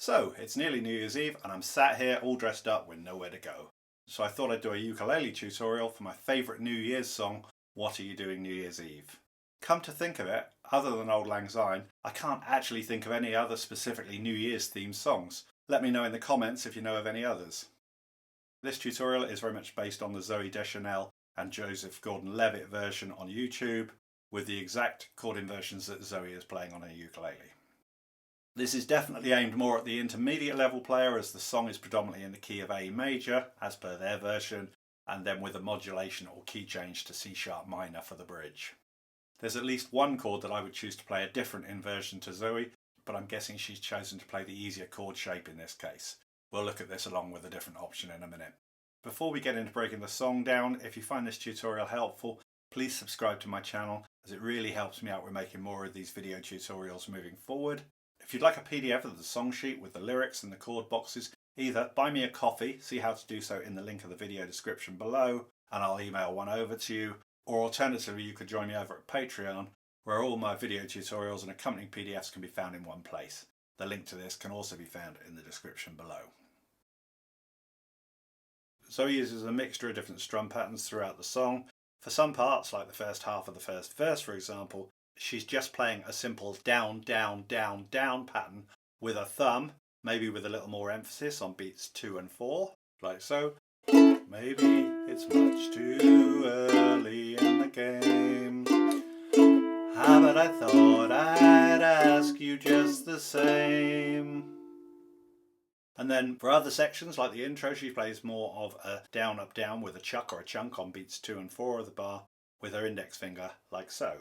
So, it's nearly New Year's Eve and I'm sat here all dressed up with nowhere to go. So I thought I'd do a ukulele tutorial for my favourite New Year's song, What Are You Doing New Year's Eve? Come to think of it, other than Auld Lang Syne, I can't actually think of any other specifically New Year's themed songs. Let me know in the comments if you know of any others. This tutorial is very much based on the Zooey Deschanel and Joseph Gordon-Levitt version on YouTube, with the exact chord inversions that Zooey is playing on a ukulele. This is definitely aimed more at the intermediate level player, as the song is predominantly in the key of A major, as per their version, and then with a modulation or key change to C sharp minor for the bridge. There's at least one chord that I would choose to play a different inversion to Zooey, but I'm guessing she's chosen to play the easier chord shape in this case. We'll look at this along with a different option in a minute. Before we get into breaking the song down, if you find this tutorial helpful, please subscribe to my channel, as it really helps me out with making more of these video tutorials moving forward. If you'd like a PDF of the song sheet with the lyrics and the chord boxes, either buy me a coffee, see how to do so in the link of the video description below, and I'll email one over to you, or alternatively you could join me over at Patreon, where all my video tutorials and accompanying PDFs can be found in one place. The link to this can also be found in the description below. Zooey uses a mixture of different strum patterns throughout the song. For some parts, like the first half of the first verse for example, she's just playing a simple down, down, down, down pattern with a thumb, maybe with a little more emphasis on beats 2 and 4, like so. Maybe it's much too early in the game, but I thought I'd ask you just the same. And then for other sections, like the intro, she plays more of a down, up, down with a chuck or a chunk on beats 2 and 4 of the bar with her index finger, like so.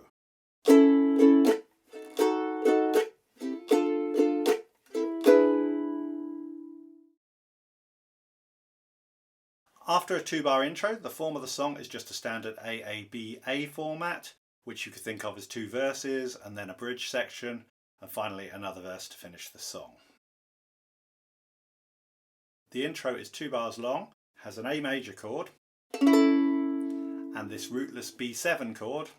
After a 2-bar intro, the form of the song is just a standard AABA format, which you could think of as 2 verses and then a bridge section, and finally another verse to finish the song. The intro is 2 bars long, has an A major chord, and this rootless B7 chord,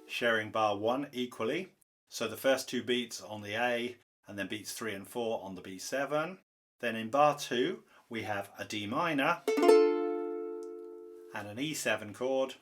sharing bar 1 equally, so the first 2 beats on the A, and then beats 3 and 4 on the B7. Then in bar 2, we have a D minor and an E7 chord,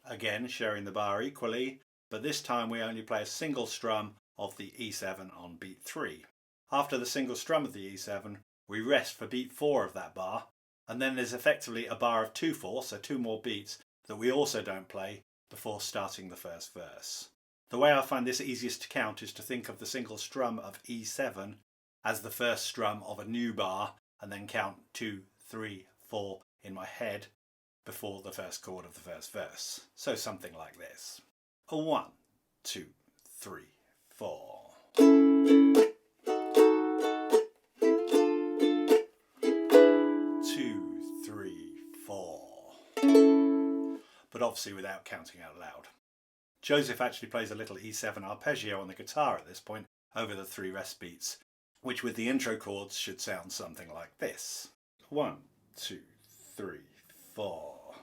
again sharing the bar equally, but this time we only play a single strum of the E7 on beat 3. After the single strum of the E7, we rest for beat 4 of that bar, and then there's effectively a bar of 2/4, so 2 more beats that we also don't play before starting the first verse. The way I find this easiest to count is to think of the single strum of E7 as the first strum of a new bar, and then count 2, 3, 4 in my head before the first chord of the first verse. So something like this. 1, 2, 3, 4. 2, 3, 4. But obviously without counting out loud. Joseph actually plays a little E7 arpeggio on the guitar at this point over the 3 rest beats, which with the intro chords should sound something like this. 1, 2, 3, 4.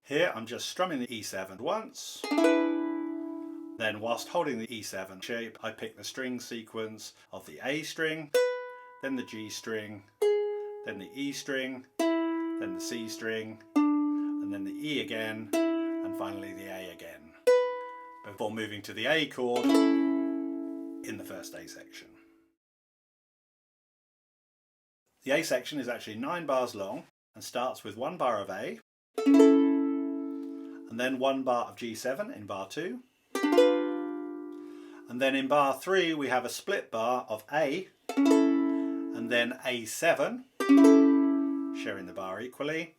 Here I'm just strumming the E7 once. Then whilst holding the E7 shape, I pick the string sequence of the A string, then the G string, then the E string, then the C string, and then the E again, and finally the A again, before moving to the A chord in the first A section. The A section is actually 9 bars long and starts with 1 bar of A, and then 1 bar of G7 in bar 2, and then in bar 3 we have a split bar of A, and then A7, sharing the bar equally.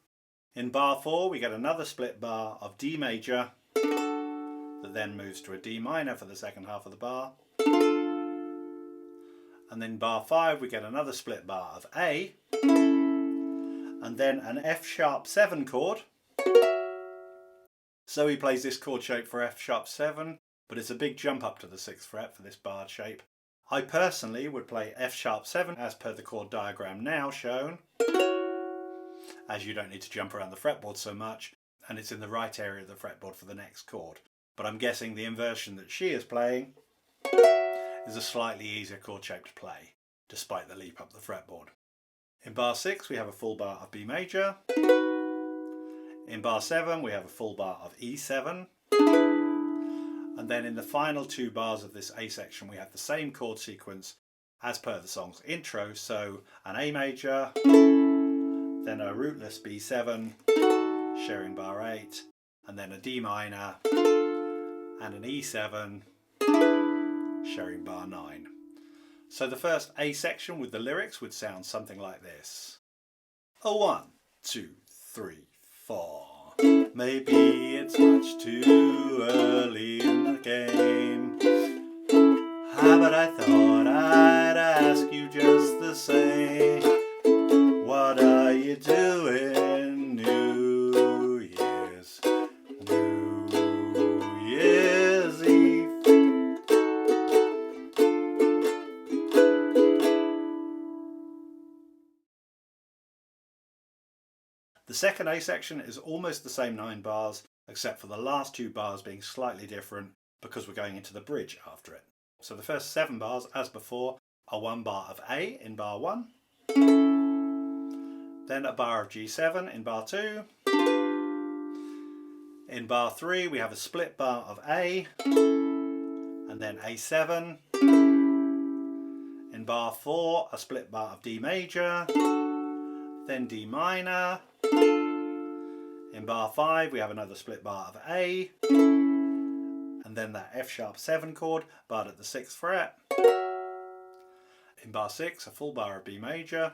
In bar 4 we get another split bar of D major that then moves to a D minor for the second half of the bar. And then bar 5 we get another split bar of A, and then an F sharp 7 chord. So he plays this chord shape for F sharp 7, but it's a big jump up to the 6th fret for this barred shape. I personally would play F sharp 7 as per the chord diagram now shown, as you don't need to jump around the fretboard so much, and it's in the right area of the fretboard for the next chord. But I'm guessing the inversion that she is playing is a slightly easier chord shape to play, despite the leap up the fretboard. In bar 6 we have a full bar of B major. In bar 7 we have a full bar of E7. And then in the final 2 bars of this A section we have the same chord sequence as per the song's intro, so an A major, then a rootless B7, sharing bar 8, and then a D minor, and an E7, sharing bar 9. So the first A section with the lyrics would sound something like this. A 1, 2, 3, 4. Maybe it's much too early in the game, but I thought I'd ask you just the same. What are you doing New Year's Eve? The second A section is almost the same 9 bars, except for the last 2 bars being slightly different because we're going into the bridge after it. So the first 7 bars, as before, are 1 bar of A in bar 1, then a bar of G7 in bar 2. In bar 3 we have a split bar of A, and then A7. In bar 4 a split bar of D major, then D minor. In bar 5 we have another split bar of A, and then that F sharp 7 chord, but at the 6th fret. In bar 6 a full bar of B major.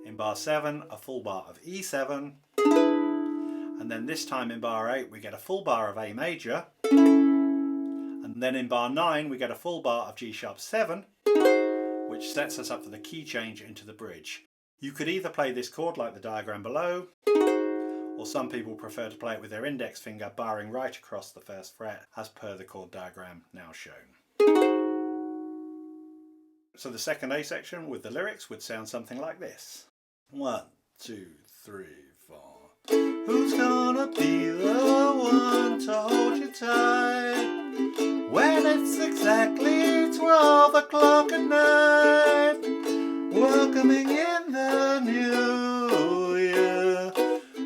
In bar 7 a full bar of E7, and then this time in bar 8 we get a full bar of A major, and then in bar 9 we get a full bar of G sharp 7, which sets us up for the key change into the bridge. You could either play this chord like the diagram below, or some people prefer to play it with their index finger barring right across the 1st fret as per the chord diagram now shown. So the second A section with the lyrics would sound something like this. 1, 2, 3, 4. Who's gonna be the one to hold you tight when it's exactly 12 o'clock at night? Welcoming in the new year,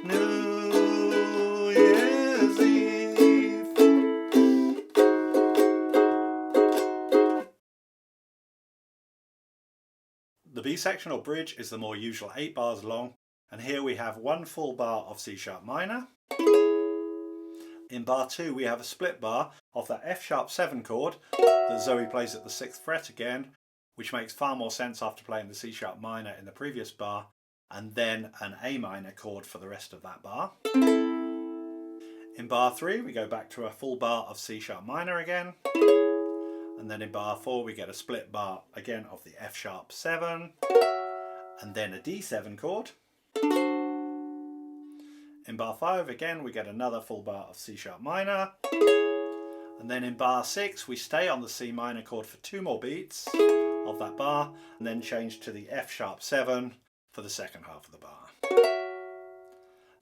New Year's Eve. The B section or bridge is the more usual 8 bars long, and here we have 1 full bar of C sharp minor. In bar 2 we have a split bar of that F sharp 7 chord that Zooey plays at the 6th fret again, which makes far more sense after playing the C sharp minor in the previous bar, and then an A minor chord for the rest of that bar. In bar 3 we go back to a full bar of C sharp minor again, and then in bar 4 we get a split bar again of the F sharp 7, and then a D7 chord. In bar 5 again we get another full bar of C sharp minor, and then in bar 6 we stay on the C minor chord for 2 more beats of that bar, and then change to the F sharp 7 for the second half of the bar.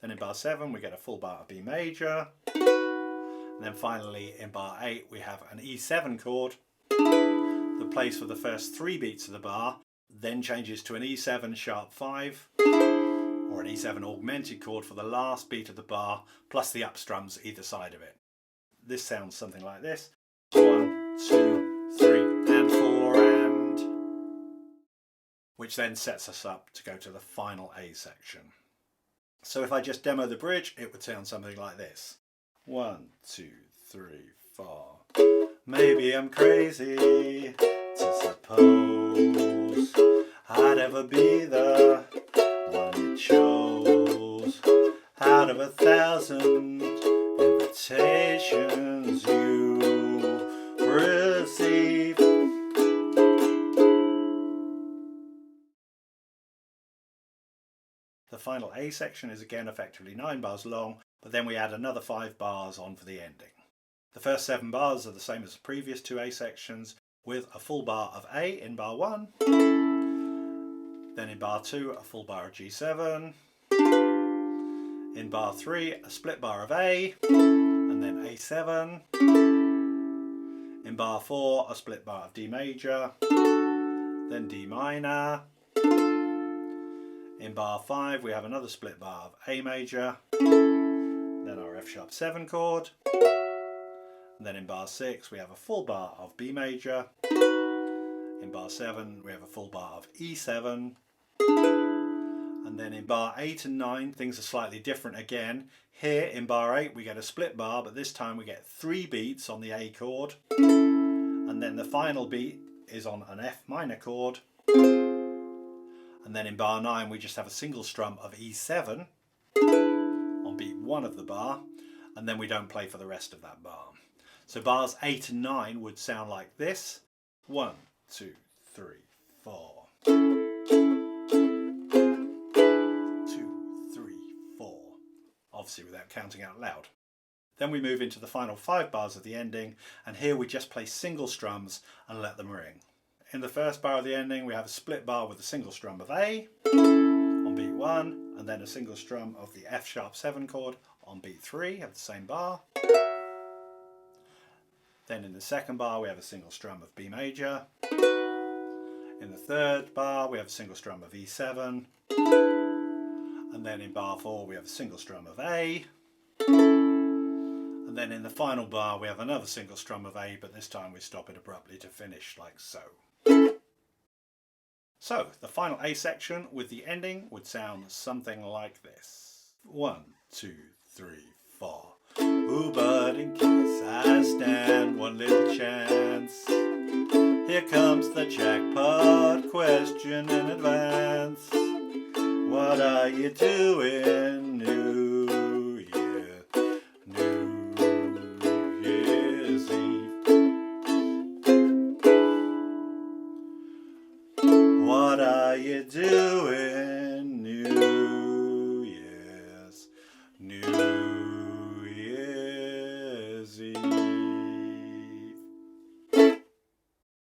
Then in bar 7 we get a full bar of B major, and then finally in bar 8 we have an E7 chord that plays for the first 3 beats of the bar, then changes to an E7 sharp 5 or an E7 augmented chord for the last beat of the bar, plus the upstrums either side of it. This sounds something like this. 1, 2, 3 and 4 and, which then sets us up to go to the final A section. So if I just demo the bridge, it would sound something like this. 1, 2, 3, 4. Maybe I'm crazy to suppose I'd ever be the one you chose out of 1,000 invitations you receive. The final A section is again effectively 9 bars long, but then we add another 5 bars on for the ending. The first 7 bars are the same as the previous 2 A sections, with a full bar of A in bar 1, then a D7 chord. In bar 2 we have a split bar of C sharp 7, then a D minor, then A7, and then a D minor, then A7 augmented chord for the last beat of the bar, plus the upstrums either side of it. This sounds something like this. 1, 2, 3, 4. Maybe I'm crazy to suppose Then in bar 2 a full bar of G7. In bar 3 a split bar of A and then A7. In bar 4 a split bar of D major, then D minor. In bar 5 we have another split bar of A major, then our F sharp 7 chord. And then in bar 6 we have a full bar of B major. In bar 7 we have a full bar of E7. And then in bar 8 and 9 things are slightly different again. Here in bar 8 we get a split bar, but this time we get 3 beats on the A chord. And then the final beat is on an F minor chord. And then in bar 9 we just have a single strum of E7 on beat 1 of the bar, and then we don't play for the rest of that bar. So bars 8 and 9 would sound like this. 1, 2, 3, 4. 2, 3, 4. Obviously without counting out loud. Then we move into the final 5 bars of the ending, and here we just play single strums and let them ring. In the first bar of the ending we have a split bar with a single strum of A on beat 1, and then a single strum of the F sharp 7 chord on beat 3 of the same bar. Then in the second bar we have a single strum of B major. In the third bar we have a single strum of E7. And then in bar 4 we have a single strum of A. And then in the final bar we have another single strum of A, but this time we stop it abruptly to finish like so. So the final A section with the ending would sound something like this. 1, 2, 3, 4. Ooh, but in case I stand one little chance, here comes the jackpot question in advance. What are you doing New Year? New Year's Eve. What are you doing New Year's? New Year's Eve.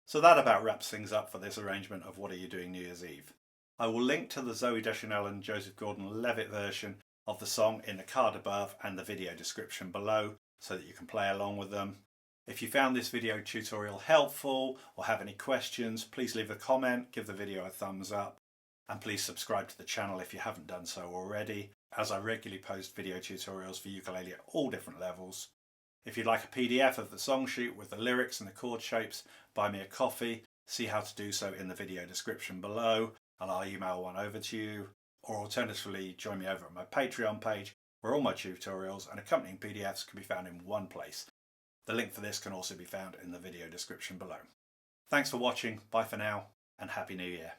So that about wraps things up for this arrangement of What Are You Doing New Year's Eve. I will link to the Zooey, Deschanel and Joseph Gordon-Levitt version of the song in the card above and the video description below so that you can play along with them. If you found this video tutorial helpful or have any questions, please leave a comment, give the video a thumbs up, and please subscribe to the channel if you haven't done so already, as I regularly post video tutorials for ukulele at all different levels. If you'd like a PDF of the song sheet with the lyrics and the chord shapes, buy me a coffee. See how to do so in the video description below, and I'll email one over to you. Or alternatively, join me over at my Patreon page, where all my tutorials and accompanying PDFs can be found in one place. The link for this can also be found in the video description below. Thanks for watching, bye for now, and Happy New Year.